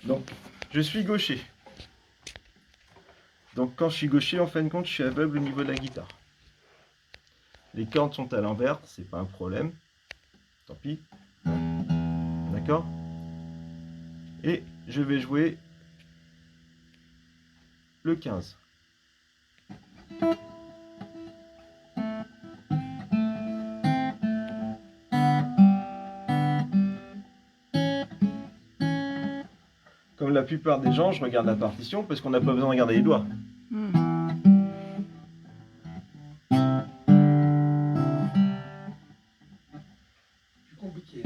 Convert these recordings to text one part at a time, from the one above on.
Donc, je suis gaucher. Donc, quand je suis gaucher, en fin de compte, je suis aveugle au niveau de la guitare. Les cordes sont à l'envers, c'est pas un problème. Tant pis. D'accord? Et je vais jouer le 15. Comme la plupart des gens, je regarde la partition parce qu'on n'a pas besoin de regarder les doigts. Plus compliqué.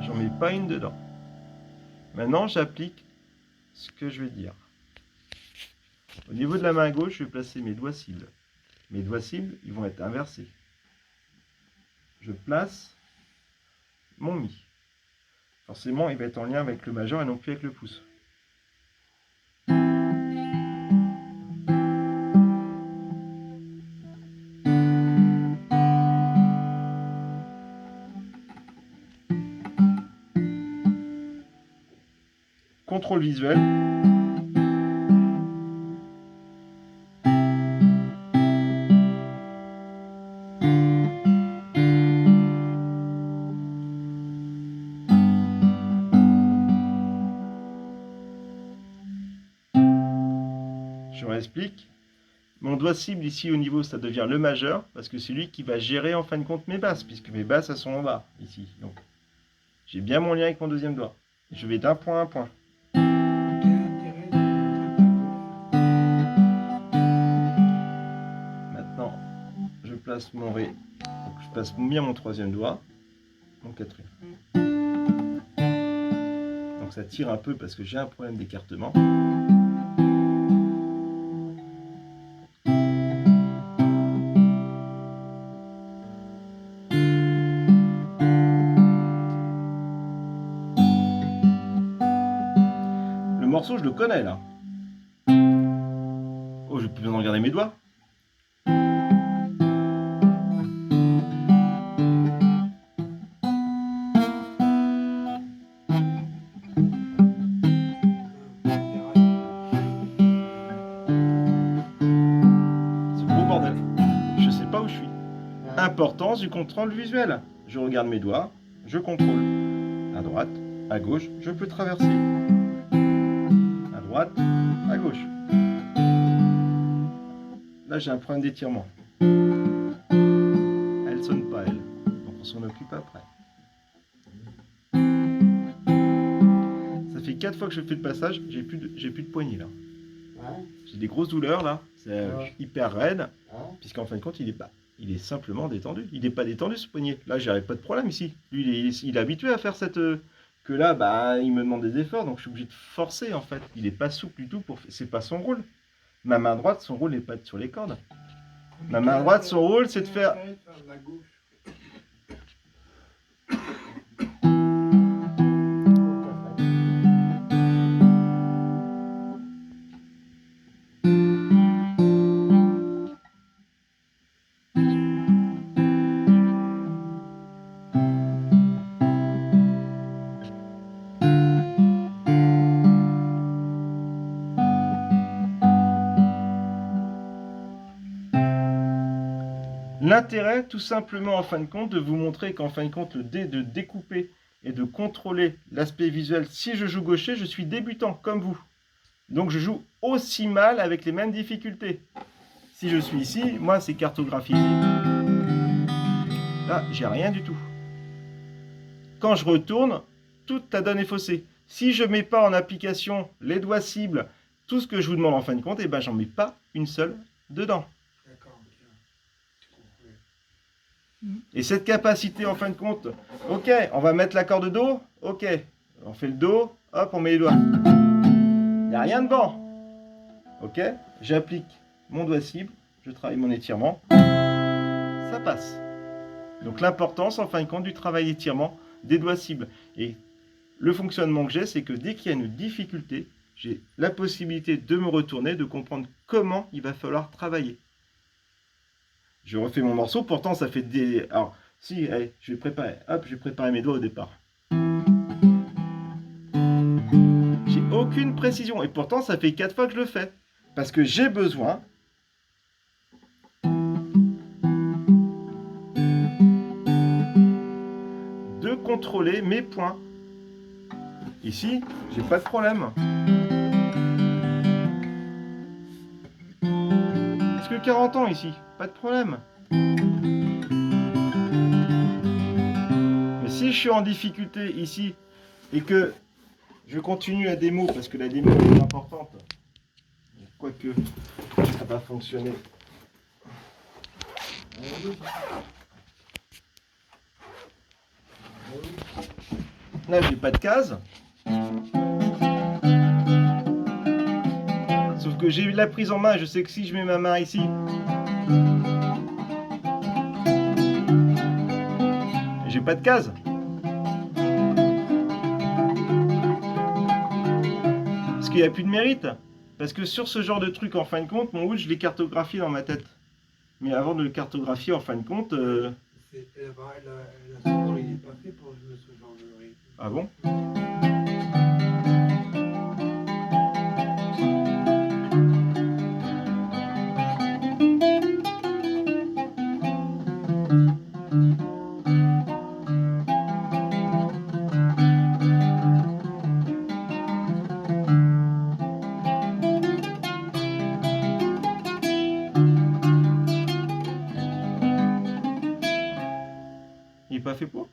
J'en mets pas une dedans. Maintenant, j'applique ce que je vais dire. Au niveau de la main gauche, je vais placer mes doigts cibles. Mes doigts cibles, ils vont être inversés. Je place mon mi. Forcément, il va être en lien avec le majeur et non plus avec le pouce. Contrôle visuel. Je réexplique. Mon doigt cible ici au niveau, ça devient le majeur, parce que c'est lui qui va gérer en fin de compte mes basses, puisque mes basses, elles sont en bas, ici. Donc, j'ai bien mon lien avec mon deuxième doigt. Je vais d'un point à un point. Maintenant, je place mon ré. Donc, je place bien mon troisième doigt, mon quatrième. Donc ça tire un peu parce que j'ai un problème d'écartement. Le morceau, je le connais là. Oh, j'ai plus besoin de regarder mes doigts. C'est gros bordel. Je sais pas où je suis. Importance du contrôle visuel. Je regarde mes doigts, je contrôle. À droite, à gauche, je peux traverser. À droite, à gauche. Là, j'ai un problème d'étirement. Elle sonne pas, elle. Donc on s'en occupe après. Ça fait 4 fois que je fais le passage, j'ai plus de poignet là. J'ai des grosses douleurs là, c'est hyper raide, puisqu'en fin de compte, il est simplement détendu. Il n'est pas détendu ce poignet. Là, j'avais pas de problème ici. Lui, il est habitué à faire cette. Que là, bah, il me demande des efforts, donc je suis obligé de forcer en fait. Il n'est pas souple du tout, c'est pas son rôle. Ma main droite, son rôle n'est pas d'être sur les cordes. Ma main droite, son rôle, c'est de faire. L'intérêt, tout simplement, en fin de compte, de vous montrer qu'en fin de compte, le dé de découper et de contrôler l'aspect visuel. Si je joue gaucher, je suis débutant, comme vous. Donc je joue aussi mal avec les mêmes difficultés. Si je suis ici, moi c'est cartographié. Là, j'ai rien du tout. Quand je retourne, toute la donne est faussée. Si je ne mets pas en application les doigts cibles, tout ce que je vous demande en fin de compte, et ben j'en mets pas une seule dedans. Et cette capacité, en fin de compte, ok, on va mettre l'accord de Do, ok, on fait le Do, hop, on met les doigts. Il n'y a rien devant. Ok, j'applique mon doigt cible, je travaille mon étirement, ça passe. Donc l'importance, en fin de compte, du travail d'étirement des doigts cibles. Et le fonctionnement que j'ai, c'est que dès qu'il y a une difficulté, j'ai la possibilité de me retourner, de comprendre comment il va falloir travailler. Je refais mon morceau, pourtant ça fait des... Alors, Si, allez, je vais préparer. Hop, je vais préparer mes doigts au départ. J'ai aucune précision. Et pourtant, ça fait 4 fois que je le fais. Parce que j'ai besoin de contrôler mes points. Ici, j'ai pas de problème. Parce que 40 ans ici, pas de problème. Mais si je suis en difficulté ici et que je continue la démo parce que la démo est importante, quoique ça va pas fonctionner. Là, j'ai pas de case. Sauf que j'ai la prise en main. Je sais que si je mets ma main ici, j'ai pas de case. Parce qu'il n'y a plus de mérite. Parce que sur ce genre de truc, en fin de compte, mon oud, je l'ai cartographié dans ma tête. Mais avant de le cartographier, en fin de compte... La seconde, il n'est pas fait pour jouer ce genre de rythme. Ah bon? Il n'est pas fait pour?